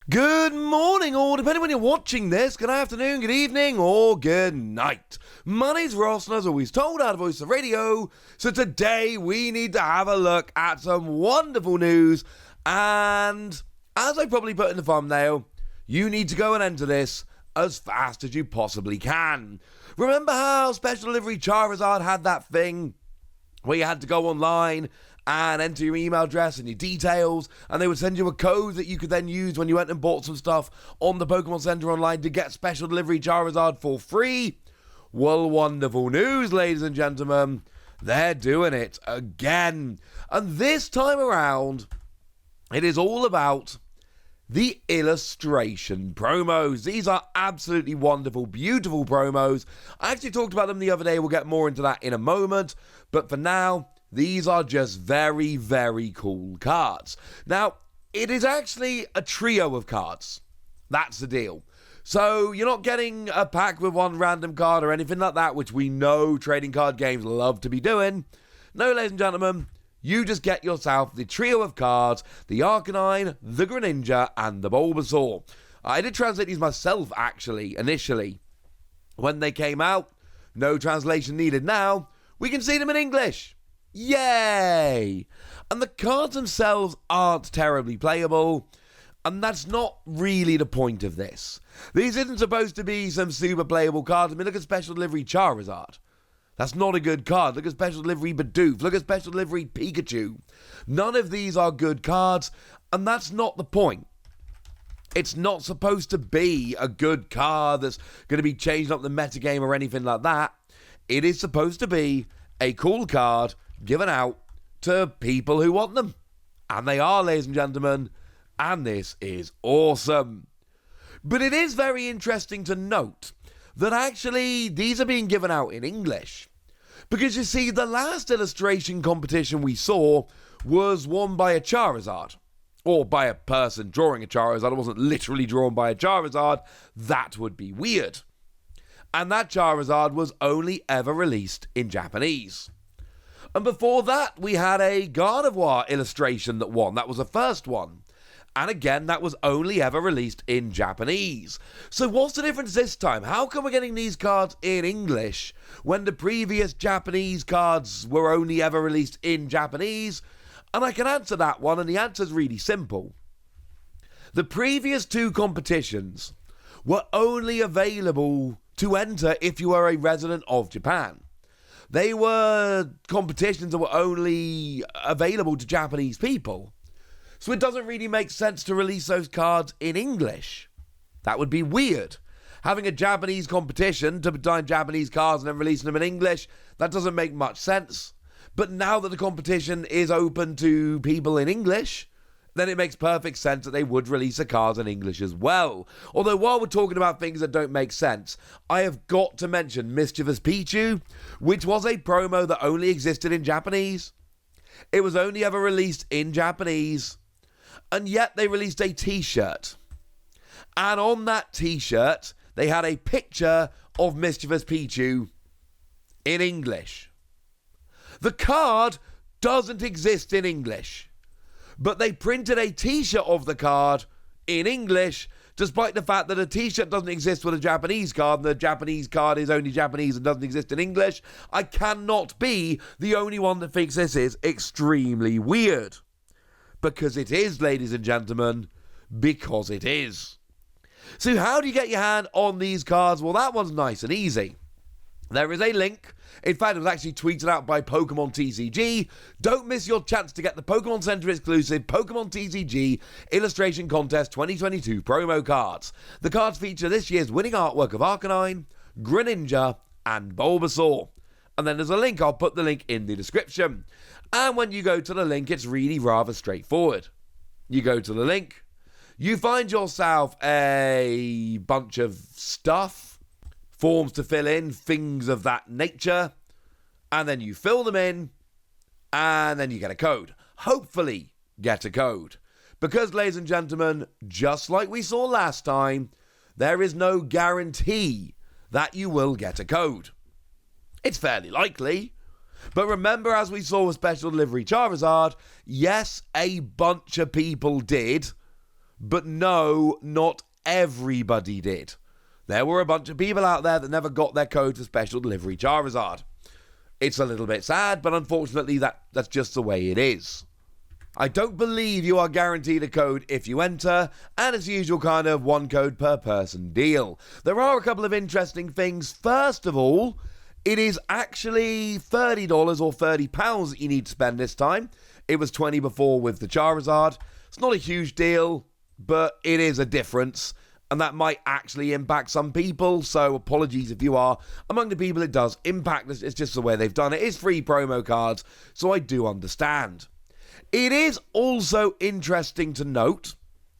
Good morning, or depending when you're watching this, good afternoon, good evening, or good night. My name's Ross, and as always told, out of Voice of Radio. So today we need to have a look at some wonderful news, and as I probably put in the thumbnail, you need to go and enter this as fast as you possibly can. Remember how Special Delivery Charizard had that thing where you had to go online and enter your email address and your details, and they would send you a code that you could then use when you went and bought some stuff on the Pokemon Center online to get Special Delivery Charizard for free? Well, wonderful news, ladies and gentlemen. They're doing it again. And this time around, it is all about the illustration promos. These are absolutely wonderful, beautiful promos. I actually talked about them the other day. We'll get more into that in a moment. But for now, these are just very, very cool cards. Now, it is actually a trio of cards. That's the deal. So you're not getting a pack with one random card or anything like that, which we know trading card games love to be doing. No, ladies and gentlemen, you just get yourself the trio of cards, the Arcanine, the Greninja, and the Bulbasaur. I did translate these myself, actually, initially. When they came out, no translation needed now. We can see them in English. Yay! And the cards themselves aren't terribly playable, and that's not really the point of this. These isn't supposed to be some super playable cards. I mean, look at Special Delivery Charizard. That's not a good card. Look at Special Delivery Bidoof. Look at Special Delivery Pikachu. None of these are good cards, and that's not the point. It's not supposed to be a good card that's going to be changing up the metagame or anything like that. It is supposed to be a cool card given out to people who want them. And they are, ladies and gentlemen, and this is awesome. But it is very interesting to note that actually these are being given out in English. Because you see, the last illustration competition we saw was won by a Charizard. Or by a person drawing a Charizard. It wasn't literally drawn by a Charizard. That would be weird. And that Charizard was only ever released in Japanese. And before that, we had a Gardevoir illustration that won. That was the first one. And again, that was only ever released in Japanese. So what's the difference this time? How come we're getting these cards in English when the previous Japanese cards were only ever released in Japanese? And I can answer that one, and the answer's really simple. The previous two competitions were only available to enter if you were a resident of Japan. They were competitions that were only available to Japanese people. So it doesn't really make sense to release those cards in English. That would be weird. Having a Japanese competition to design Japanese cards and then releasing them in English, that doesn't make much sense. But now that the competition is open to people in English, then it makes perfect sense that they would release the cards in English as well. Although while we're talking about things that don't make sense, I have got to mention Mischievous Pichu, which was a promo that only existed in Japanese. It was only ever released in Japanese, and yet they released a t-shirt. And on that t-shirt, they had a picture of Mischievous Pichu in English. The card doesn't exist in English, but they printed a t-shirt of the card in English, despite the fact that a t-shirt doesn't exist with a Japanese card, and the Japanese card is only Japanese and doesn't exist in English. I cannot be the only one that thinks this is extremely weird. Because it is, ladies and gentlemen, because it is. So how do you get your hand on these cards? Well, that one's nice and easy. There is a link. In fact, it was actually tweeted out by Pokémon TCG. Don't miss your chance to get the Pokemon Center exclusive Pokémon TCG Illustration Contest 2022 promo cards. The cards feature this year's winning artwork of Arcanine, Greninja, and Bulbasaur. And then there's a link. I'll put the link in the description. And when you go to the link, it's really rather straightforward. You go to the link. You find yourself a bunch of stuff, forms to fill in, things of that nature, and then you fill them in, and then you get a code. Hopefully get a code. Because, ladies and gentlemen, just like we saw last time, there is no guarantee that you will get a code. It's fairly likely. But remember, as we saw with Special Delivery Charizard, yes, a bunch of people did, But no, not everybody did. There were a bunch of people out there that never got their code for Special Delivery Charizard. It's a little bit sad, but unfortunately that's just the way it is. I don't believe you are guaranteed a code if you enter, and it's the usual kind of one code per person deal. There are a couple of interesting things. First of all, it is actually $30 or £30 that you need to spend this time. It was $20 before with the Charizard. It's not a huge deal, but it is a difference, and that might actually impact some people, so apologies if you are among the people it does impact. It's just the way they've done it. It's free promo cards, so I do understand. It is also interesting to note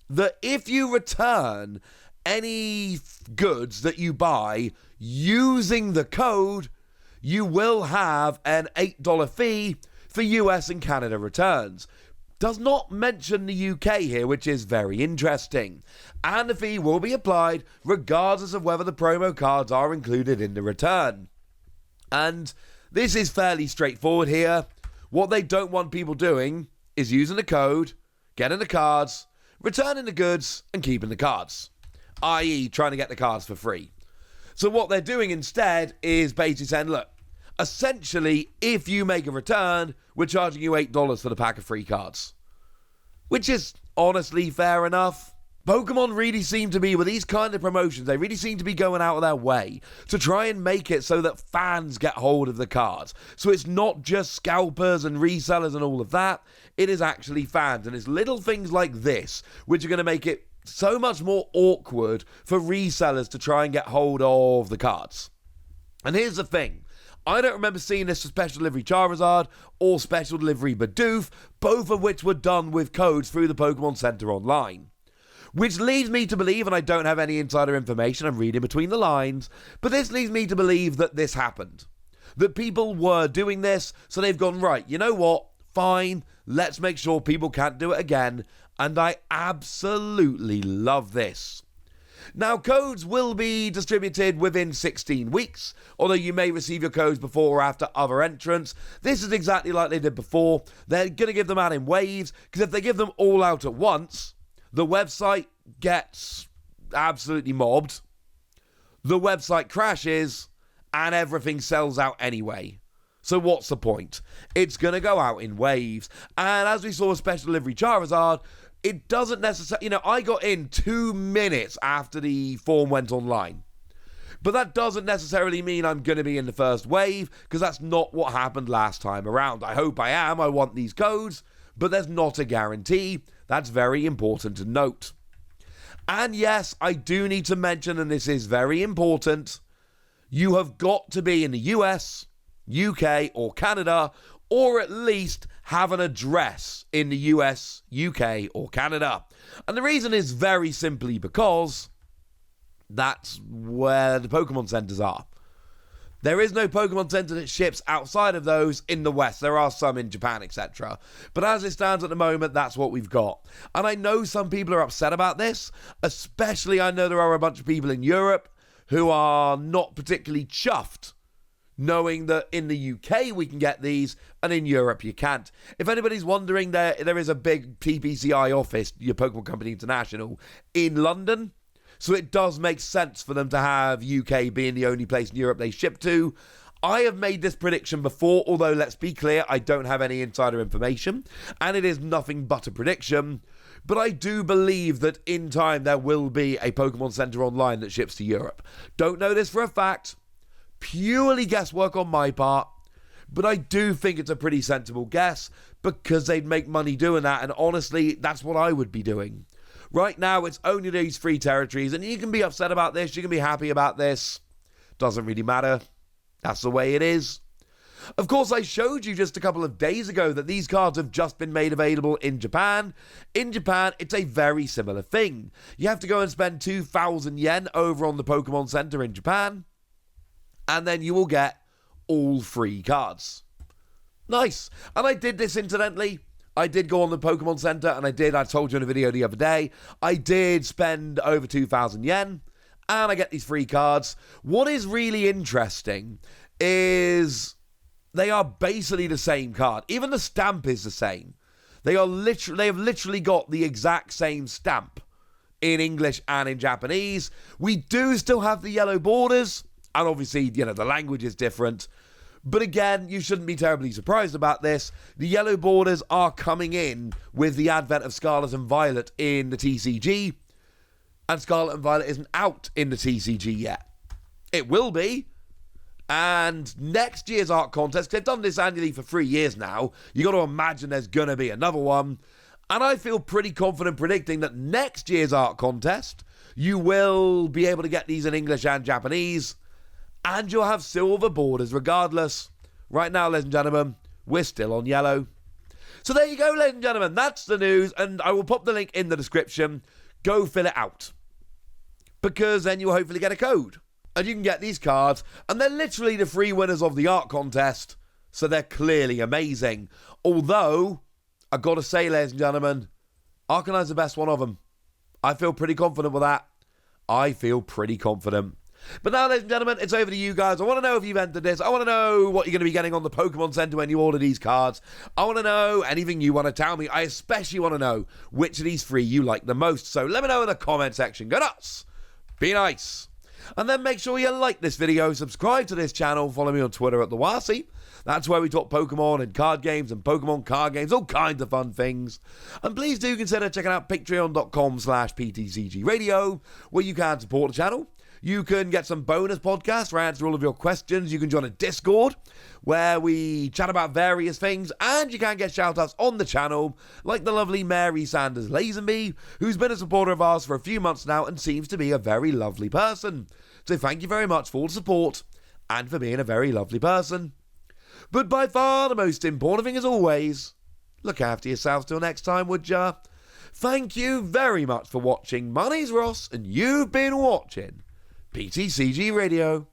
that if you return any goods that you buy using the code, you will have an $8 fee for US and Canada returns. Does not mention the UK here, which is very interesting. And the fee will be applied regardless of whether the promo cards are included in the return. And this is fairly straightforward here. What they don't want people doing is using the code, getting the cards, returning the goods, and keeping the cards. I.e. trying to get the cards for free. So what they're doing instead is basically saying, look, essentially, if you make a return, we're charging you $8 for the pack of free cards. Which is honestly fair enough. Pokemon really seem to be, with these kind of promotions, they really seem to be going out of their way to try and make it so that fans get hold of the cards. So it's not just scalpers and resellers and all of that. It is actually fans. And it's little things like this which are going to make it so much more awkward for resellers to try and get hold of the cards. And here's the thing. I don't remember seeing this for Special Delivery Charizard or Special Delivery Bidoof, both of which were done with codes through the Pokemon Center online. Which leads me to believe, and I don't have any insider information, I'm reading between the lines, but this leads me to believe that this happened. That people were doing this, so they've gone, right, you know what, fine, let's make sure people can't do it again, and I absolutely love this. Now, codes will be distributed within 16 weeks, although you may receive your codes before or after other entrants. This is exactly like they did before. They're going to give them out in waves, because if they give them all out at once, the website gets absolutely mobbed, the website crashes, and everything sells out anyway. So what's the point? It's going to go out in waves. And as we saw with Special Delivery Charizard, it doesn't necessarily, I got in 2 minutes after the form went online. But that doesn't necessarily mean I'm going to be in the first wave, because that's not what happened last time around. I hope I am. I want these codes, but there's not a guarantee. That's very important to note. And yes, I do need to mention, and this is very important, you have got to be in the US, UK, or Canada, or at least have an address in the US, UK, or Canada. And the reason is very simply because that's where the Pokemon centers are. There is no Pokemon Center that ships outside of those in the West. There are some in Japan, etc. But as it stands at the moment, that's what we've got. And I know some people are upset about this. Especially, I know there are a bunch of people in Europe who are not particularly chuffed, knowing that in the UK we can get these, and in Europe you can't. If anybody's wondering, there is a big TPCI office, your Pokemon Company International, in London. So it does make sense for them to have UK being the only place in Europe they ship to. I have made this prediction before, although let's be clear, I don't have any insider information, and it is nothing but a prediction. But I do believe that in time there will be a Pokemon Center online that ships to Europe. Don't know this for a fact. Purely guesswork on my part. But I do think it's a pretty sensible guess, because they'd make money doing that, and honestly, that's what I would be doing. Right now, it's only these free territories, and you can be upset about this, you can be happy about this. Doesn't really matter. That's the way it is. Of course, I showed you just a couple of days ago that these cards have just been made available in Japan. In Japan, it's a very similar thing. You have to go and spend 2,000 yen over on the Pokemon Center in Japan, and then you will get all free cards. Nice. And I did this incidentally. I did go on the Pokemon Center, and I told you in a video the other day, I did spend over 2,000 yen, and I get these free cards. What is really interesting is they are basically the same card. Even the stamp is the same. They have literally got the exact same stamp in English and in Japanese. We do still have the yellow borders, and obviously, the language is different. But again, you shouldn't be terribly surprised about this. The yellow borders are coming in with the advent of Scarlet and Violet in the TCG, and Scarlet and Violet isn't out in the TCG yet. It will be. And next year's art contest, they've done this annually for 3 years now. You got to imagine there's going to be another one. And I feel pretty confident predicting that next year's art contest, you will be able to get these in English and Japanese. And you'll have silver borders regardless. Right now, ladies and gentlemen, we're still on yellow. So there you go, ladies and gentlemen. That's the news. And I will pop the link in the description. Go fill it out. Because then you'll hopefully get a code. And you can get these cards. And they're literally the 3 winners of the art contest. So they're clearly amazing. Although, I've got to say, ladies and gentlemen, Arcanine's the best one of them. I feel pretty confident with that. I feel pretty confident. But now, ladies and gentlemen, it's over to you guys. I want to know if you've entered this. I want to know what you're going to be getting on the Pokemon Center when you order these cards. I want to know anything you want to tell me. I especially want to know which of these 3 you like the most. So let me know in the comment section. Go nuts. Be nice. And then make sure you like this video, subscribe to this channel, follow me on Twitter at TheWasi. That's where we talk Pokemon and card games and Pokemon card games, all kinds of fun things. And please do consider checking out patreon.com/PTCGradio, where you can support the channel. You can get some bonus podcasts where I answer all of your questions. You can join a Discord where we chat about various things. And you can get shout-outs on the channel, like the lovely Mary Sanders Lazenby, who's been a supporter of ours for a few months now and seems to be a very lovely person. So thank you very much for all the support and for being a very lovely person. But by far the most important thing, as always, look after yourselves till next time, would ya? Thank you very much for watching. My name's Ross, and you've been watching PTCG Radio.